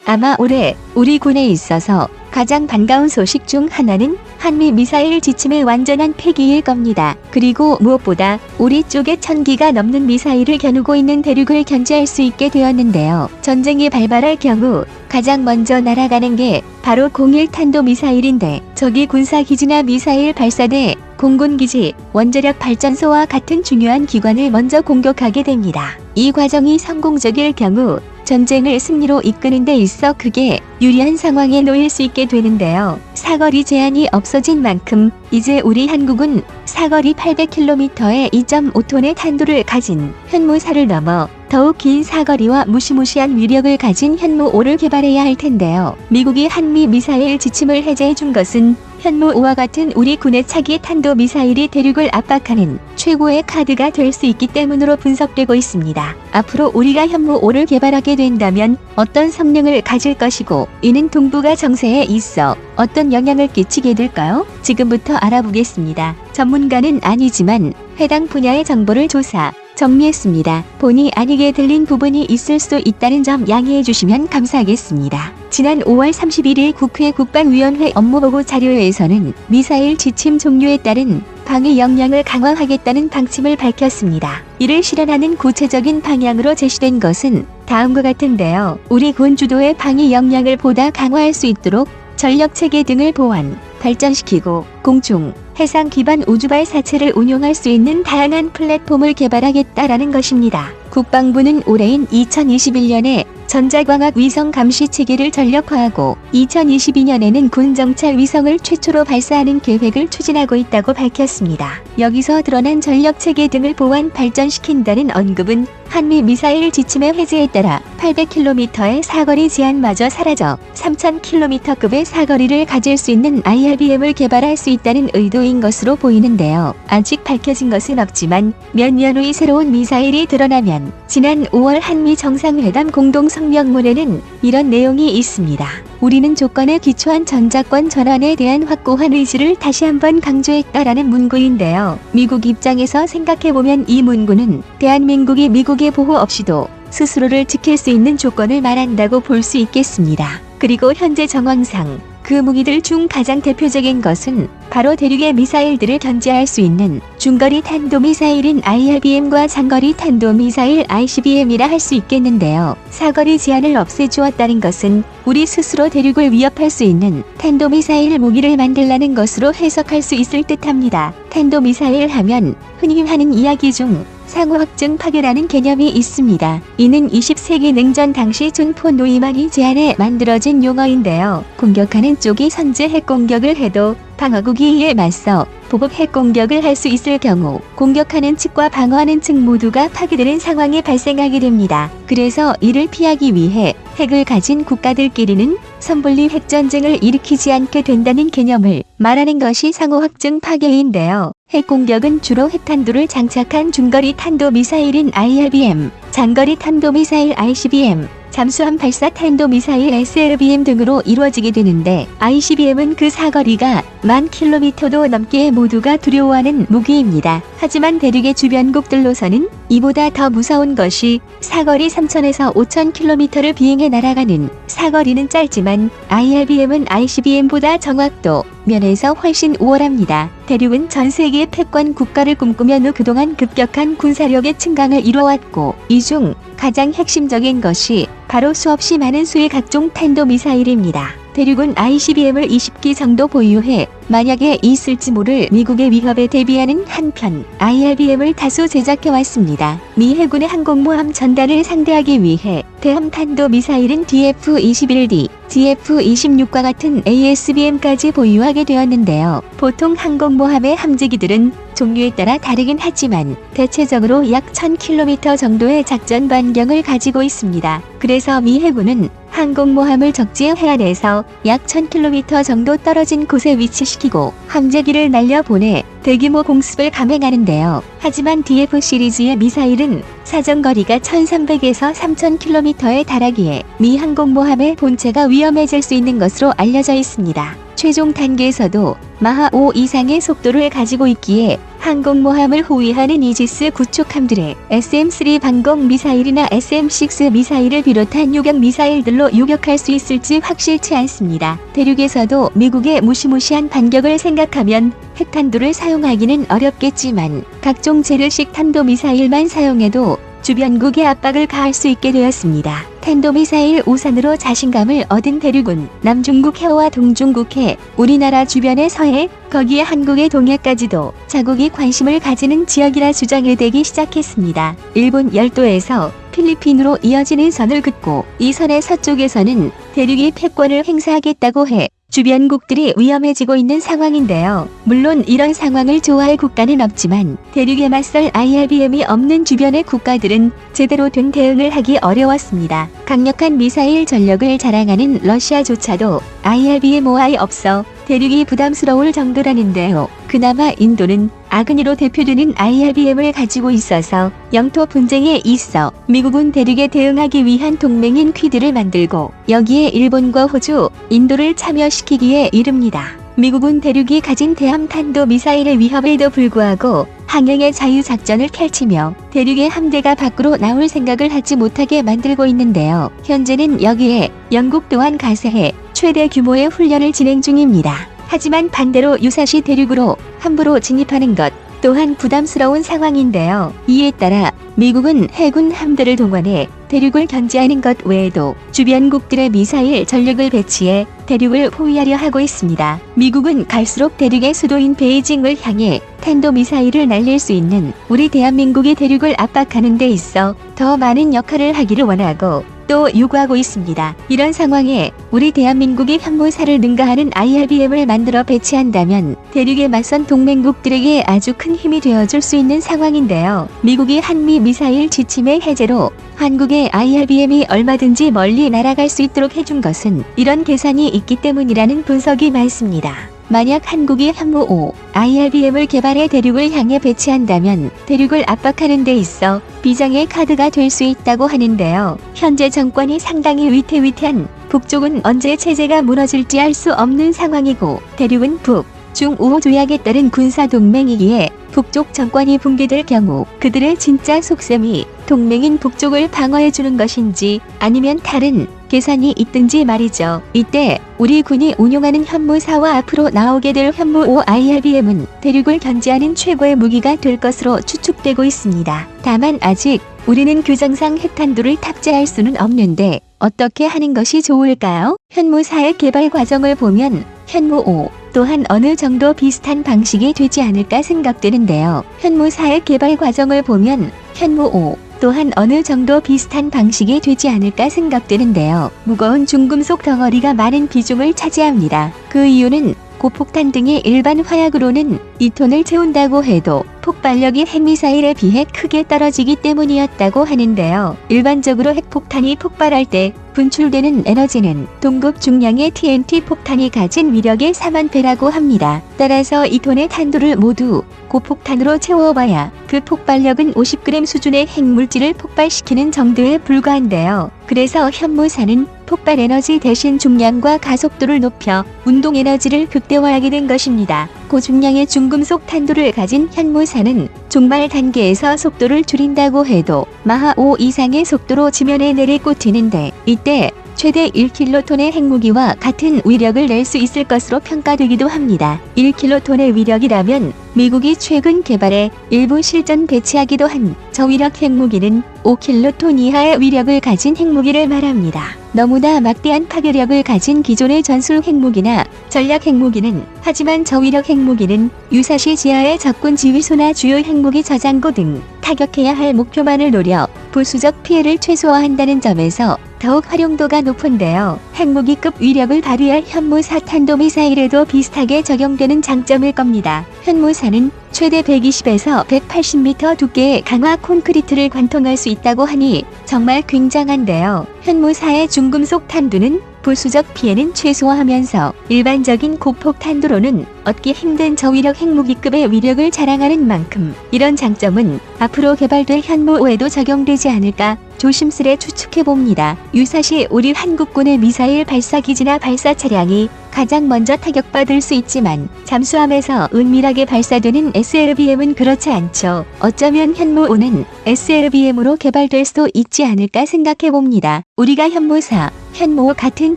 아마 올해 우리 군에 있어서 가장 반가운 소식 중 하나는 한미 미사일 지침의 완전한 폐기일 겁니다. 그리고 무엇보다 우리 쪽에 1000기가 넘는 미사일을 겨누고 있는 대륙을 견제할 수 있게 되었는데요. 전쟁이 발발할 경우 가장 먼저 날아가는 게 바로 공일 탄도미사일인데, 적이 군사기지나 미사일 발사대, 공군기지, 원자력 발전소와 같은 중요한 기관을 먼저 공격하게 됩니다. 이 과정이 성공적일 경우 전쟁을 승리로 이끄는 데 있어 크게 유리한 상황에 놓일 수 있게 되는데요. 사거리 제한이 없어진 만큼 이제 우리 한국은 사거리 800km의 2.5톤의 탄도를 가진 현무4를 넘어 더욱 긴 사거리와 무시무시한 위력을 가진 현무5를 개발해야 할 텐데요. 미국이 한미 미사일 지침을 해제해 준 것은 현무5와 같은 우리 군의 차기 탄도미사일이 대륙을 압박하는 최고의 카드가 될 수 있기 때문으로 분석되고 있습니다. 앞으로 우리가 현무5를 개발하게 된다면 어떤 성능을 가질 것이고, 이는 동북아 정세에 있어 어떤 영향을 끼치게 될까요? 지금부터 알아보겠습니다. 전문가는 아니지만 해당 분야의 정보를 조사, 정리했습니다. 본의 아니게 들린 부분이 있을 수 있다는 점 양해해 주시면 감사하겠습니다. 지난 5월 31일 국회 국방위원회 업무보고 자료에서는 미사일 지침 종료에 따른 방위 역량을 강화하겠다는 방침을 밝혔습니다. 이를 실현하는 구체적인 방향으로 제시된 것은 다음과 같은데요. 우리 군 주도의 방위 역량을 보다 강화할 수 있도록 전력체계 등을 보완, 발전시키고 공중, 해상 기반 우주발 사체를 운용할 수 있는 다양한 플랫폼을 개발하겠다라는 것입니다. 국방부는 올해인 2021년에 전자광학 위성 감시 체계를 전력화하고 2022년에는 군 정찰 위성을 최초로 발사하는 계획을 추진하고 있다고 밝혔습니다. 여기서 드러난 전력 체계 등을 보완 발전시킨다는 언급은 한미 미사일 지침의 해제에 따라 800km의 사거리 제한마저 사라져 3000km급의 사거리를 가질 수 있는 IRBM을 개발할 수 있다는 의도인 것으로 보이는데요. 아직 밝혀진 것은 없지만 몇 년 후에 새로운 미사일이 드러나면, 지난 5월 한미 정상회담 공동성명문에는 이런 내용이 있습니다. 우리는 조건에 기초한 전자권 전환에 대한 확고한 의지를 다시 한번 강조했다라는 문구인데요. 미국 입장에서 생각해보면 이 문구는 대한민국이 미국의 보호 없이도 스스로를 지킬 수 있는 조건을 말한다고 볼 수 있겠습니다. 그리고 현재 정황상 그 무기들 중 가장 대표적인 것은 바로 대륙의 미사일들을 견제할 수 있는 중거리 탄도미사일인 IRBM과 장거리 탄도미사일 ICBM이라 할 수 있겠는데요. 사거리 제한을 없애주었다는 것은 우리 스스로 대륙을 위협할 수 있는 탄도미사일 무기를 만들라는 것으로 해석할 수 있을 듯합니다. 탄도미사일 하면 흔히 하는 이야기 중 상호확증 파괴라는 개념이 있습니다. 이는 20세기 냉전 당시 존포 노이만이 제안해 만들어진 용어인데요. 공격하는 쪽이 선제 핵공격을 해도 방어국이 이에 맞서 보복 핵공격을 할 수 있을 경우 공격하는 측과 방어하는 측 모두가 파괴되는 상황이 발생하게 됩니다. 그래서 이를 피하기 위해 핵을 가진 국가들끼리는 선분리 핵전쟁을 일으키지 않게 된다는 개념을 말하는 것이 상호확증 파괴인데요. 핵공격은 주로 핵탄두를 장착한 중거리 탄도미사일인 IRBM, 장거리 탄도미사일 ICBM, 잠수함 발사 탄도미사일 SLBM 등으로 이루어지게 되는데, ICBM은 그 사거리가 10,000km도 넘게 모두가 두려워하는 무기입니다. 하지만 대륙의 주변국들로서는 이보다 더 무서운 것이 사거리 3,000에서 5,000km를 비행해 날아가는, 사거리는 짧지만 IRBM은 ICBM보다 정확도, 면에서 훨씬 우월합니다. 대륙은 전 세계의 패권 국가를 꿈꾸며 그동안 급격한 군사력의 증강을 이뤄왔고, 이 중 가장 핵심적인 것이 바로 수없이 많은 수의 각종 탄도미사일입니다. 대륙은 ICBM을 20기 정도 보유해 만약에 있을지 모를 미국의 위협에 대비하는 한편 IRBM을 다수 제작해왔습니다. 미 해군의 항공모함 전단을 상대하기 위해 대함 탄도미사일은 DF-21D, DF-26과 같은 ASBM까지 보유하게 되었는데요. 보통 항공모함의 함재기들은 종류에 따라 다르긴 하지만 대체적으로 약 1000km 정도의 작전 반경을 가지고 있습니다. 그래서 미 해군은 항공모함을 적지의 해안에서 약 1000km 정도 떨어진 곳에 위치시키고 함재기를 날려보내 대규모 공습을 감행하는데요. 하지만 DF 시리즈의 미사일은 사정거리가 1300에서 3000km에 달하기에 미 항공모함의 본체가 위험해질 수 있는 것으로 알려져 있습니다. 최종 단계에서도 마하 5 이상의 속도를 가지고 있기에 항공모함을 호위하는 이지스 구축함들의 SM-3 방공 미사일이나 SM-6 미사일을 비롯한 요격 미사일들로 요격할 수 있을지 확실치 않습니다. 대륙에서도 미국의 무시무시한 반격을 생각하면 핵탄두를 사용하기는 어렵겠지만 각종 재래식 탄도미사일만 사용해도 주변국의 압박을 가할 수 있게 되었습니다. 탄도미사일 우산으로 자신감을 얻은 대륙은 남중국 해와 동중국 해, 우리나라 주변의 서해, 거기에 한국의 동해까지도 자국이 관심을 가지는 지역이라 주장이 되기 시작했습니다. 일본 열도에서 필리핀으로 이어지는 선을 긋고 이 선의 서쪽에서는 대륙이 패권을 행사하겠다고 해 주변국들이 위험해지고 있는 상황인데요. 물론 이런 상황을 좋아할 국가는 없지만 대륙에 맞설 IRBM이 없는 주변의 국가들은 제대로 된 대응을 하기 어려웠습니다. 강력한 미사일 전력을 자랑하는 러시아조차도 IRBM-5이 없어 대륙이 부담스러울 정도라는데요. 그나마 인도는 아그니로 대표되는 IRBM을 가지고 있어서 영토 분쟁에 있어 미국은 대륙에 대응하기 위한 동맹인 퀴드를 만들고 여기에 일본과 호주, 인도를 참여시키기에 이릅니다. 미국은 대륙이 가진 대함 탄도 미사일의 위협에도 불구하고 항행의 자유작전을 펼치며 대륙의 함대가 밖으로 나올 생각을 하지 못하게 만들고 있는데요. 현재는 여기에 영국 또한 가세해 최대 규모의 훈련을 진행 중입니다. 하지만 반대로 유사시 대륙으로 함부로 진입하는 것 또한 부담스러운 상황인데요. 이에 따라 미국은 해군 함대를 동원해 대륙을 견제하는 것 외에도 주변국들의 미사일 전력을 배치해 대륙을 포위하려 하고 있습니다. 미국은 갈수록 대륙의 수도인 베이징을 향해 탄도미사일을 날릴 수 있는 우리 대한민국의 대륙을 압박하는 데 있어 더 많은 역할을 하기를 원하고 또 요구하고 있습니다. 이런 상황에 우리 대한민국이 현무사를 능가하는 IRBM을 만들어 배치한다면 대륙에 맞선 동맹국들에게 아주 큰 힘이 되어줄 수 있는 상황인데요. 미국이 한미 미사일 지침의 해제로 한국의 IRBM이 얼마든지 멀리 날아갈 수 있도록 해준 것은 이런 계산이 있기 때문이라는 분석이 많습니다. 만약 한국이 현무-5 IRBM을 개발해 대륙을 향해 배치한다면 대륙을 압박하는 데 있어 비장의 카드가 될 수 있다고 하는데요. 현재 정권이 상당히 위태위태한 북쪽은 언제 체제가 무너질지 알 수 없는 상황이고 대륙은 북, 중, 우 조약에 따른 군사동맹이기에 북쪽 정권이 붕괴될 경우 그들의 진짜 속셈이 동맹인 북쪽을 방어해주는 것인지 아니면 다른 계산이 있든지 말이죠. 이때 우리 군이 운용하는 현무사와 앞으로 나오게 될 현무-5 IRBM은 대륙을 견제하는 최고의 무기가 될 것으로 추측되고 있습니다. 다만 아직 우리는 규정상 핵탄두를 탑재할 수는 없는데 어떻게 하는 것이 좋을까요? 현무사의 개발 과정을 보면 현무-5 또한 어느 정도 비슷한 방식이 되지 않을까 생각되는데요. 현무사의 개발 과정을 보면 현무-5 또한 어느 정도 비슷한 방식이 되지 않을까 생각되는데요. 무거운 중금속 덩어리가 많은 비중을 차지합니다. 그 이유는 고폭탄 등의 일반 화약으로는 2톤을 채운다고 해도 폭발력이 핵미사일에 비해 크게 떨어지기 때문이었다고 하는데요. 일반적으로 핵폭탄이 폭발할 때 분출되는 에너지는 동급 중량의 TNT 폭탄이 가진 위력의 4만 배라고 합니다. 따라서 2톤의 탄두를 모두 고폭탄으로 채워봐야 그 폭발력은 50g 수준의 핵물질을 폭발시키는 정도에 불과한데요. 그래서 현무사는 폭발 에너지 대신 중량과 가속도를 높여 운동 에너지를 극대화하게 된 것입니다. 고중량의 중금속 탄두를 가진 현무사는 종말 단계에서 속도를 줄인다고 해도 마하 5 이상의 속도로 지면에 내리꽂히는데 이때 최대 1킬로톤의 핵무기와 같은 위력을 낼 수 있을 것으로 평가되기도 합니다. 1킬로톤의 위력이라면 미국이 최근 개발해 일부 실전 배치하기도 한 저위력 핵무기는 5킬로톤 이하의 위력을 가진 핵무기를 말합니다. 너무나 막대한 파괴력을 가진 기존의 전술 핵무기나 전략 핵무기는 하지만 저위력 핵무기는 유사시 지하의 적군 지휘소나 주요 핵무기 저장고 등 타격해야 할 목표만을 노려 부수적 피해를 최소화한다는 점에서 더욱 활용도가 높은데요. 핵무기급 위력을 발휘할 현무사 탄도미사일에도 비슷하게 적용되는 장점일 겁니다. 현무사는 최대 120에서 180m 두께의 강화 콘크리트를 관통할 수 있다고 하니 정말 굉장한데요. 현무사의 중금속 탄두는 부수적 피해는 최소화하면서 일반적인 고폭 탄두로는 얻기 힘든 저위력 핵무기급의 위력을 자랑하는 만큼 이런 장점은 앞으로 개발될 현무-5에도 적용되지 않을까 조심스레 추측해봅니다. 유사시 우리 한국군의 미사일 발사기지나 발사 차량이 가장 먼저 타격받을 수 있지만 잠수함에서 은밀하게 발사되는 SLBM은 그렇지 않죠. 어쩌면 현무 5는 SLBM으로 개발될 수도 있지 않을까 생각해봅니다. 우리가 현무4, 현무 5 같은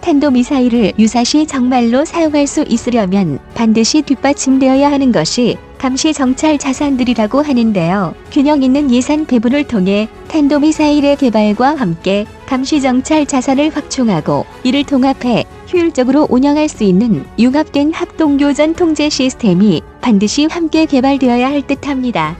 탄도미사일을 유사시 정말로 사용할 수 있으려면 반드시 뒷받침되어야 하는 것이 감시 정찰 자산들이라고 하는데요. 균형 있는 예산 배분을 통해 탄도미사일의 개발과 함께 감시 정찰 자산을 확충하고 이를 통합해 효율적으로 운영할 수 있는 융합된 합동교전 통제 시스템이 반드시 함께 개발되어야 할 듯합니다.